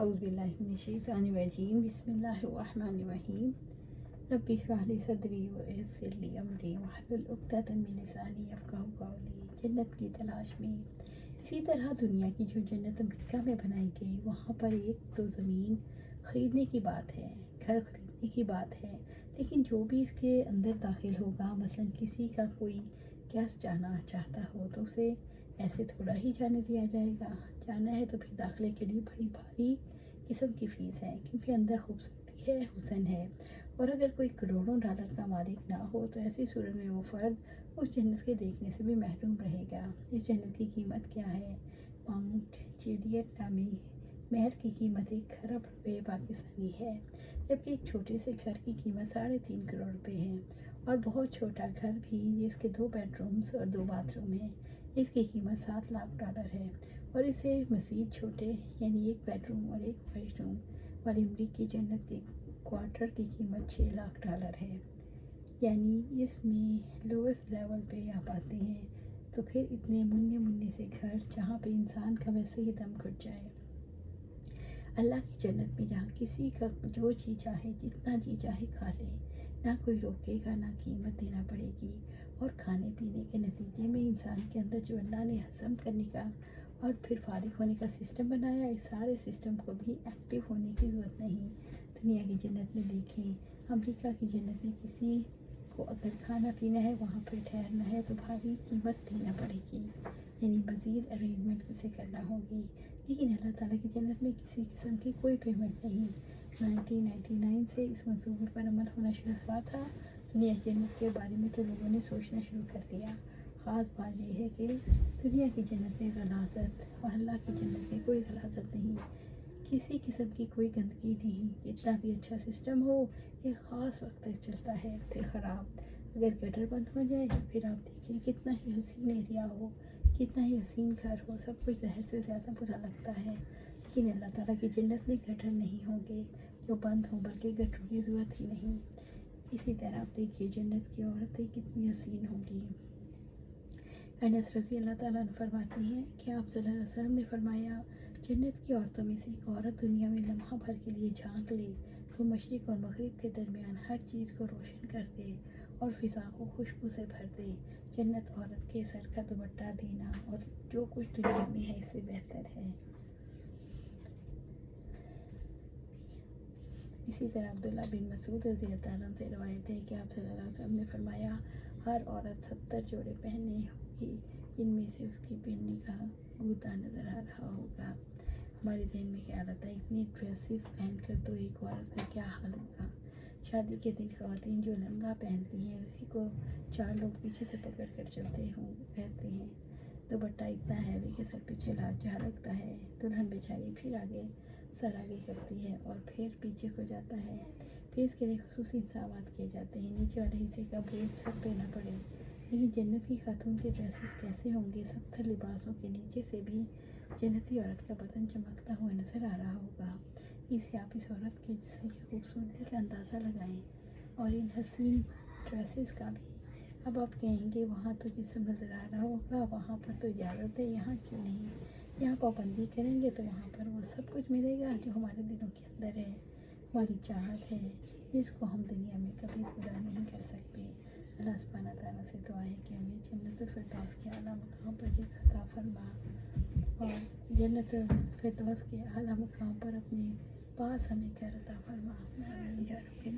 اعوذ باللہ من الشیطان الرجیم بسم اللہ الرحمن الرحیم رب اشرح لی صدری ویسر لی امری واحلل عقدۃ من لسانی یفقہوا قولی۔ جنت کی تلاش میں اسی طرح دنیا کی جو جنت امریکہ میں بنائی گئی، وہاں پر ایک تو زمین خریدنے کی بات ہے، گھر خریدنے کی بات ہے، لیکن جو بھی اس کے اندر داخل ہوگا، مثلا کسی کا کوئی گیسٹ جانا چاہتا ہو تو اسے ایسے تھوڑا ہی جانے دیا جائے گا۔ جانا ہے تو پھر داخلے کے لیے بڑی بھاری قسم کی فیس ہے، کیونکہ اندر خوبصورتی ہے، حسن ہے، اور اگر کوئی کروڑوں ڈالر کا مالک نہ ہو تو ایسی صورت میں وہ فرد اس جنت کے دیکھنے سے بھی محروم رہے گا۔ اس جنت کی قیمت کیا ہے؟ ماؤنٹ جیلیٹ نامی محل کی قیمت 1 ارب روپے پاکستانی ہے، جبکہ ایک چھوٹے سے گھر کی قیمت 3.5 کروڑ روپے ہے، اور بہت چھوٹا گھر بھی جس کے 2 بیڈ رومز اور 2 باتھ روم ہیں، اس کی قیمت $7 لاکھ ہے، اور اسے مزید چھوٹے یعنی 1 بیڈ روم اور 1 واش روم والی امریک کی جنت کی کوارٹر کی قیمت $6 لاکھ ہے۔ یعنی اس میں لوئسٹ لیول پہ آپ آتے ہیں تو پھر اتنے مننے سے گھر جہاں پہ انسان کا ویسے ہی دم گھٹ جائے۔ اللہ کی جنت میں جہاں کسی کا جو جی چاہے جتنا جی چاہے کھا لے، نہ کوئی روکے گا، نہ قیمت دینا پڑے گی، اور کھانے پینے کے نتیجے میں انسان کے اندر جو اللہ نے ہضم کرنے کا اور پھر فارغ ہونے کا سسٹم بنایا، اس سارے سسٹم کو بھی ایکٹیو ہونے کی ضرورت نہیں۔ دنیا کی جنت میں دیکھیں، امریکہ کی جنت میں کسی کو اگر کھانا پینا ہے، وہاں پہ ٹھہرنا ہے تو بھاری قیمت دینا پڑے گی، یعنی مزید ارینجمنٹ اسے کرنا ہوگی، لیکن اللہ تعالیٰ کی جنت میں کسی قسم کی کوئی پیمنٹ نہیں۔ 1999 سے اس منصوبے پر عمل ہونا شروع ہوا تھا۔ دنیا کی جنت کے بارے میں تو لوگوں نے سوچنا شروع کر دیا۔ خاص بات یہ ہے کہ دنیا کی جنت میں غلاظت اور اللہ کی جنت میں کوئی غلاظت نہیں، کسی قسم کی کوئی گندگی نہیں۔ جتنا بھی اچھا سسٹم ہو، ایک خاص وقت تک چلتا ہے، پھر خراب۔ اگر گٹر بند ہو جائے پھر آپ دیکھیں کتنا ہی حسین ایریا ہو، کتنا ہی حسین گھر ہو، سب کچھ زہر سے زیادہ برا لگتا ہے۔ لیکن اللہ تعالیٰ کی جنت میں گٹر نہیں ہوں گے جو بند ہوں، بلکہ گٹروں کی ضرورت ہی نہیں۔ اسی طرح آپ دیکھیے جنت کی عورتیں کتنی حسین ہوں گی۔ انس رضی اللہ تعالیٰ عنہ فرماتی ہیں کہ آپ صلی اللہ علیہ وسلم نے فرمایا، جنت کی عورتوں میں سے ایک عورت دنیا میں لمحہ بھر کے لیے جھانک لے تو مشرق اور مغرب کے درمیان ہر چیز کو روشن کر دے اور فضا کو خوشبو سے بھر دے۔ جنت عورت کے سر کا دوپٹہ دینا اور جو کچھ دنیا میں ہے اس سے بہتر ہے۔ اسی طرح عبداللہ بن مسعود رضی اللہ تعالیٰ عنہ سے روایت ہے کہ آپ صلی اللہ علیہ وسلم نے فرمایا، ہر عورت 70 جوڑے پہنے ہوگی، ان میں سے اس کی بینی کا غدہ نظر آ رہا ہوگا۔ ہمارے ذہن میں خیال آتا ہے اتنے ڈریسز پہن کر تو ایک عورت کا کیا حال ہوگا۔ شادی کے دن خواتین جو لہنگا پہنتی ہیں، اسی کو 4 لوگ پیچھے سے پکڑ کر چلتے رہتے ہیں۔ دوپٹہ اتنا ہیوی کہ سر پیچھے جھلکتا ہے، دلہن بیچاری پھر سر آگے کرتی ہے اور پھر پیچھے ہو جاتا ہے، پھر اس کے لیے خصوصی انتظامات کیے جاتے ہیں، نیچے والے حصے کا بریڈ سر پہ نہ پڑے۔ لیکن جنت کی خاتون کے ڈریسز کیسے ہوں گے؟ 70 لباسوں کے نیچے سے بھی جنتی عورت کا بدن چمکتا ہوا نظر آ رہا ہوگا۔ اس سے آپ اس عورت کے جسم کی خوبصورتی کا اندازہ لگائیں، اور ان حسین ڈریسز کا بھی۔ اب آپ کہیں گے وہاں تو جسم نظر آ رہا ہوگا، وہاں پر تو اجازت ہے، یہاں کیوں نہیں؟ یہاں پابندی کریں گے تو وہاں پر وہ سب کچھ ملے گا جو ہمارے دلوں کے اندر ہے، ہماری چاہت ہے، جس کو ہم دنیا میں کبھی پورا نہیں کر سکتے۔ اللہ سبحانہ تعالیٰ سے دعا ہے کہ ہمیں جنت الفردوس کے اعلیٰ مقام پر جگہ عطا فرما، اور جنت الفردوس کے اعلیٰ مقام پر اپنے پاس ہمیں گھر عطا فرما۔ آمین یا رب۔